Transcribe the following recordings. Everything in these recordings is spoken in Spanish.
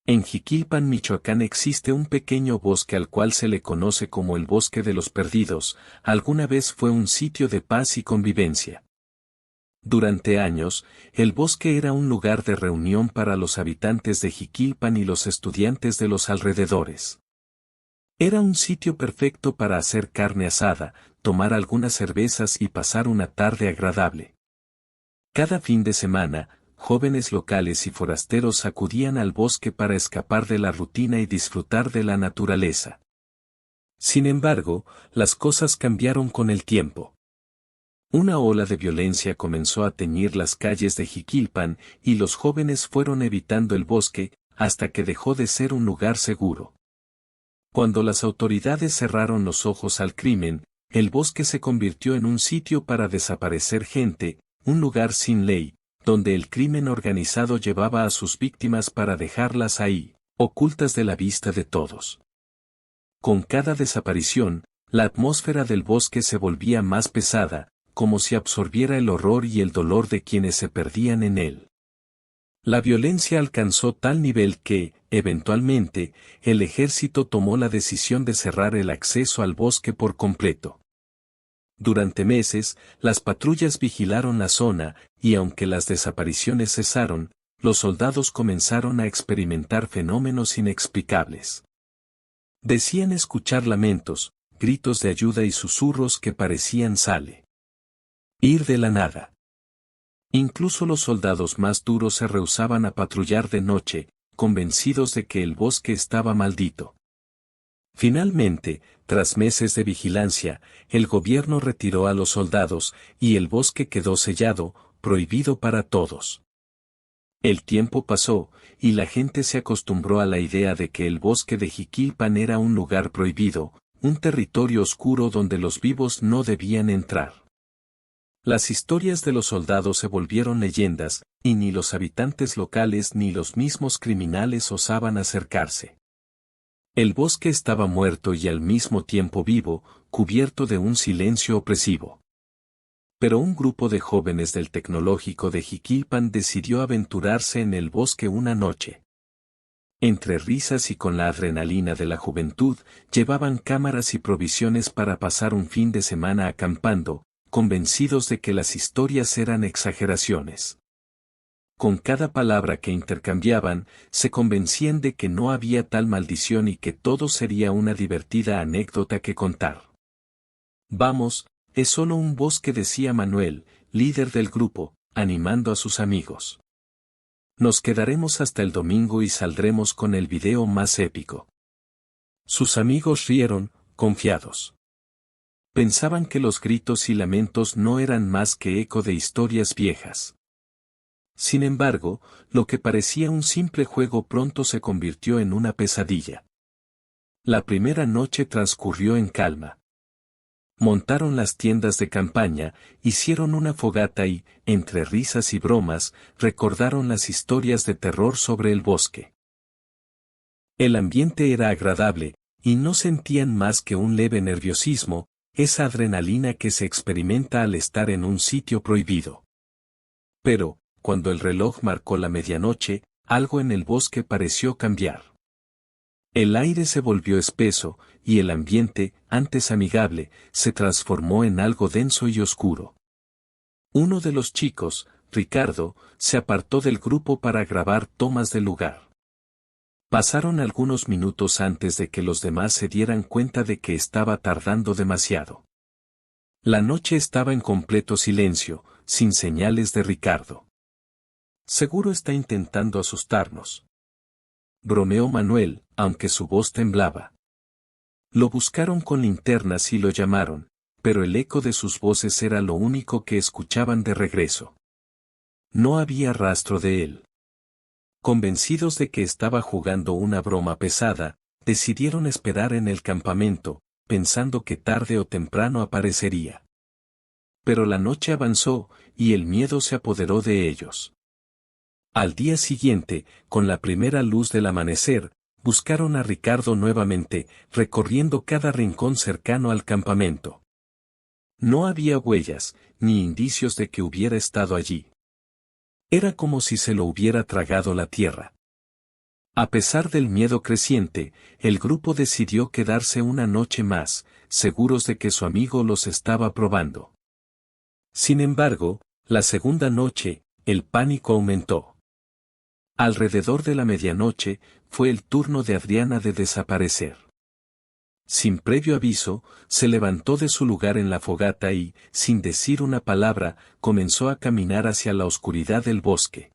En Jiquilpan, Michoacán existe un pequeño bosque al cual se le conoce como el Bosque de los Perdidos. Alguna vez fue un sitio de paz y convivencia. Durante años, el bosque era un lugar de reunión para los habitantes de Jiquilpan y los estudiantes de los alrededores. Era un sitio perfecto para hacer carne asada, tomar algunas cervezas y pasar una tarde agradable. Cada fin de semana, jóvenes locales y forasteros acudían al bosque para escapar de la rutina y disfrutar de la naturaleza. Sin embargo, las cosas cambiaron con el tiempo. Una ola de violencia comenzó a teñir las calles de Jiquilpan y los jóvenes fueron evitando el bosque, hasta que dejó de ser un lugar seguro. Cuando las autoridades cerraron los ojos al crimen, el bosque se convirtió en un sitio para desaparecer gente, un lugar sin ley, donde el crimen organizado llevaba a sus víctimas para dejarlas ahí, ocultas de la vista de todos. Con cada desaparición, la atmósfera del bosque se volvía más pesada, como si absorbiera el horror y el dolor de quienes se perdían en él. La violencia alcanzó tal nivel que, eventualmente, el ejército tomó la decisión de cerrar el acceso al bosque por completo. Durante meses, las patrullas vigilaron la zona, y aunque las desapariciones cesaron, los soldados comenzaron a experimentar fenómenos inexplicables. Decían escuchar lamentos, gritos de ayuda y susurros que parecían ir de la nada. Incluso los soldados más duros se rehusaban a patrullar de noche, convencidos de que el bosque estaba maldito. Finalmente, tras meses de vigilancia, el gobierno retiró a los soldados, y el bosque quedó sellado, prohibido para todos. El tiempo pasó, y la gente se acostumbró a la idea de que el bosque de Jiquilpan era un lugar prohibido, un territorio oscuro donde los vivos no debían entrar. Las historias de los soldados se volvieron leyendas, y ni los habitantes locales ni los mismos criminales osaban acercarse. El bosque estaba muerto y al mismo tiempo vivo, cubierto de un silencio opresivo. Pero un grupo de jóvenes del Tecnológico de Jiquilpan decidió aventurarse en el bosque una noche. Entre risas y con la adrenalina de la juventud, llevaban cámaras y provisiones para pasar un fin de semana acampando, convencidos de que las historias eran exageraciones. Con cada palabra que intercambiaban, se convencían de que no había tal maldición y que todo sería una divertida anécdota que contar. Vamos, es solo un bosque, decía Manuel, líder del grupo, animando a sus amigos. Nos quedaremos hasta el domingo y saldremos con el video más épico. Sus amigos rieron, confiados. Pensaban que los gritos y lamentos no eran más que eco de historias viejas. Sin embargo, lo que parecía un simple juego pronto se convirtió en una pesadilla. La primera noche transcurrió en calma. Montaron las tiendas de campaña, hicieron una fogata y, entre risas y bromas, recordaron las historias de terror sobre el bosque. El ambiente era agradable, y no sentían más que un leve nerviosismo, esa adrenalina que se experimenta al estar en un sitio prohibido. Pero, cuando el reloj marcó la medianoche, algo en el bosque pareció cambiar. El aire se volvió espeso, y el ambiente, antes amigable, se transformó en algo denso y oscuro. Uno de los chicos, Ricardo, se apartó del grupo para grabar tomas del lugar. Pasaron algunos minutos antes de que los demás se dieran cuenta de que estaba tardando demasiado. La noche estaba en completo silencio, sin señales de Ricardo. Seguro está intentando asustarnos, bromeó Manuel, aunque su voz temblaba. Lo buscaron con linternas y lo llamaron, pero el eco de sus voces era lo único que escuchaban de regreso. No había rastro de él. Convencidos de que estaba jugando una broma pesada, decidieron esperar en el campamento, pensando que tarde o temprano aparecería. Pero la noche avanzó, y el miedo se apoderó de ellos. Al día siguiente, con la primera luz del amanecer, buscaron a Ricardo nuevamente, recorriendo cada rincón cercano al campamento. No había huellas, ni indicios de que hubiera estado allí. Era como si se lo hubiera tragado la tierra. A pesar del miedo creciente, el grupo decidió quedarse una noche más, seguros de que su amigo los estaba probando. Sin embargo, la segunda noche, el pánico aumentó. Alrededor de la medianoche, fue el turno de Adriana de desaparecer. Sin previo aviso, se levantó de su lugar en la fogata y, sin decir una palabra, comenzó a caminar hacia la oscuridad del bosque.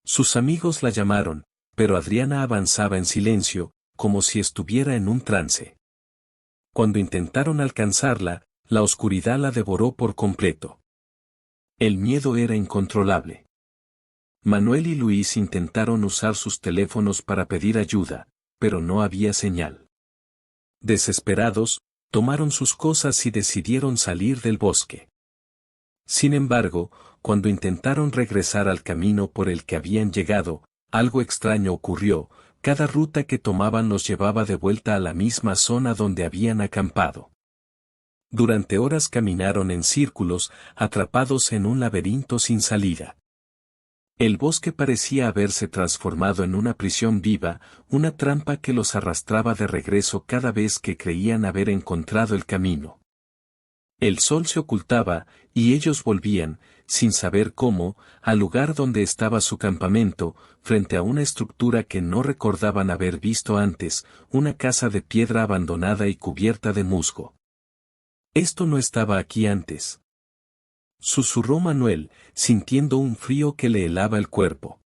Sus amigos la llamaron, pero Adriana avanzaba en silencio, como si estuviera en un trance. Cuando intentaron alcanzarla, la oscuridad la devoró por completo. El miedo era incontrolable. Manuel y Luis intentaron usar sus teléfonos para pedir ayuda, pero no había señal. Desesperados, tomaron sus cosas y decidieron salir del bosque. Sin embargo, cuando intentaron regresar al camino por el que habían llegado, algo extraño ocurrió. Cada ruta que tomaban los llevaba de vuelta a la misma zona donde habían acampado. Durante horas caminaron en círculos, atrapados en un laberinto sin salida. El bosque parecía haberse transformado en una prisión viva, una trampa que los arrastraba de regreso cada vez que creían haber encontrado el camino. El sol se ocultaba, y ellos volvían, sin saber cómo, al lugar donde estaba su campamento, frente a una estructura que no recordaban haber visto antes, una casa de piedra abandonada y cubierta de musgo. Esto no estaba aquí antes. Susurró Manuel, sintiendo un frío que le helaba el cuerpo.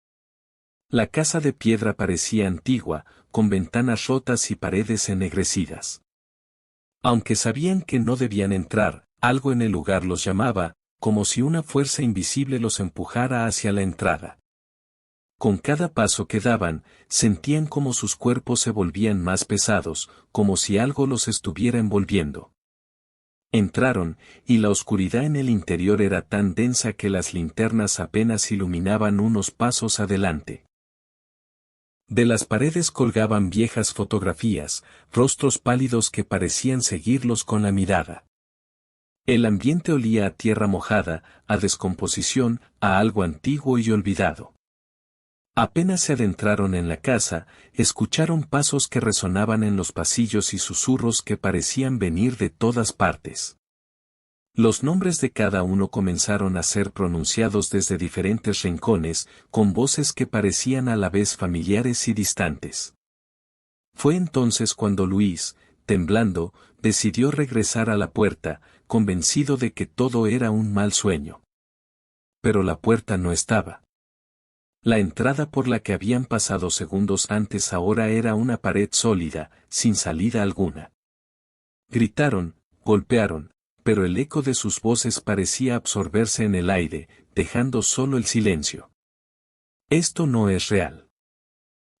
La casa de piedra parecía antigua, con ventanas rotas y paredes ennegrecidas. Aunque sabían que no debían entrar, algo en el lugar los llamaba, como si una fuerza invisible los empujara hacia la entrada. Con cada paso que daban, sentían como sus cuerpos se volvían más pesados, como si algo los estuviera envolviendo. Entraron, y la oscuridad en el interior era tan densa que las linternas apenas iluminaban unos pasos adelante. De las paredes colgaban viejas fotografías, rostros pálidos que parecían seguirlos con la mirada. El ambiente olía a tierra mojada, a descomposición, a algo antiguo y olvidado. Apenas se adentraron en la casa, escucharon pasos que resonaban en los pasillos y susurros que parecían venir de todas partes. Los nombres de cada uno comenzaron a ser pronunciados desde diferentes rincones, con voces que parecían a la vez familiares y distantes. Fue entonces cuando Luis, temblando, decidió regresar a la puerta, convencido de que todo era un mal sueño. Pero la puerta no estaba. La entrada por la que habían pasado segundos antes ahora era una pared sólida, sin salida alguna. Gritaron, golpearon, pero el eco de sus voces parecía absorberse en el aire, dejando solo el silencio. Esto no es real.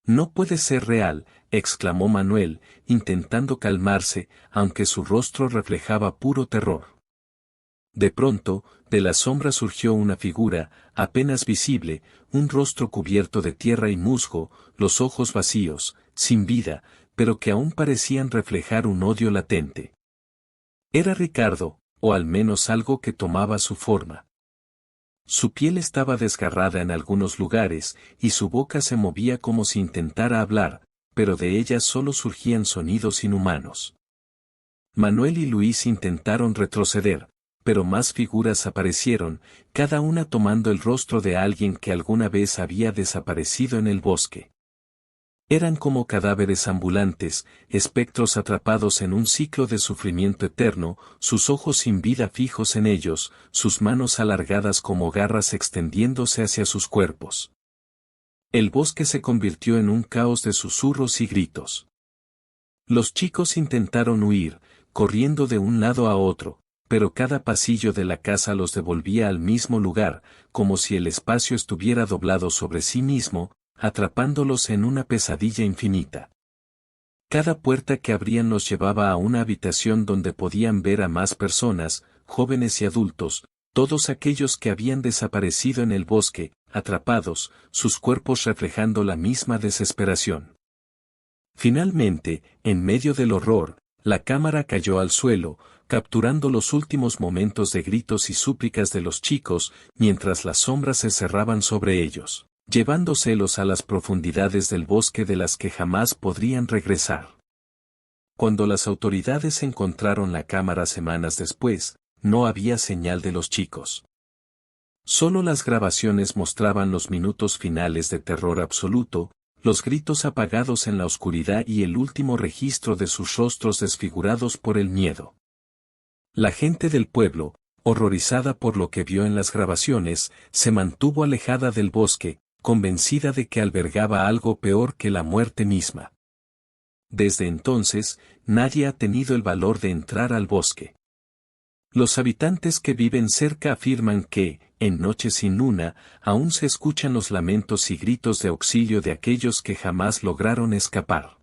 No puede ser real, exclamó Manuel, intentando calmarse, aunque su rostro reflejaba puro terror. De pronto, de la sombra surgió una figura, apenas visible, un rostro cubierto de tierra y musgo, los ojos vacíos, sin vida, pero que aún parecían reflejar un odio latente. Era Ricardo, o al menos algo que tomaba su forma. Su piel estaba desgarrada en algunos lugares, y su boca se movía como si intentara hablar, pero de ella solo surgían sonidos inhumanos. Manuel y Luis intentaron retroceder, pero más figuras aparecieron, cada una tomando el rostro de alguien que alguna vez había desaparecido en el bosque. Eran como cadáveres ambulantes, espectros atrapados en un ciclo de sufrimiento eterno, sus ojos sin vida fijos en ellos, sus manos alargadas como garras extendiéndose hacia sus cuerpos. El bosque se convirtió en un caos de susurros y gritos. Los chicos intentaron huir, corriendo de un lado a otro, pero cada pasillo de la casa los devolvía al mismo lugar, como si el espacio estuviera doblado sobre sí mismo, atrapándolos en una pesadilla infinita. Cada puerta que abrían los llevaba a una habitación donde podían ver a más personas, jóvenes y adultos, todos aquellos que habían desaparecido en el bosque, atrapados, sus cuerpos reflejando la misma desesperación. Finalmente, en medio del horror, la cámara cayó al suelo, capturando los últimos momentos de gritos y súplicas de los chicos, mientras las sombras se cerraban sobre ellos. llevándoselos a las profundidades del bosque de las que jamás podrían regresar. Cuando las autoridades encontraron la cámara semanas después, no había señal de los chicos. Solo las grabaciones mostraban los minutos finales de terror absoluto, los gritos apagados en la oscuridad y el último registro de sus rostros desfigurados por el miedo. La gente del pueblo, horrorizada por lo que vio en las grabaciones, se mantuvo alejada del bosque, convencida de que albergaba algo peor que la muerte misma. Desde entonces, nadie ha tenido el valor de entrar al bosque. Los habitantes que viven cerca afirman que, en noches sin luna, aún se escuchan los lamentos y gritos de auxilio de aquellos que jamás lograron escapar.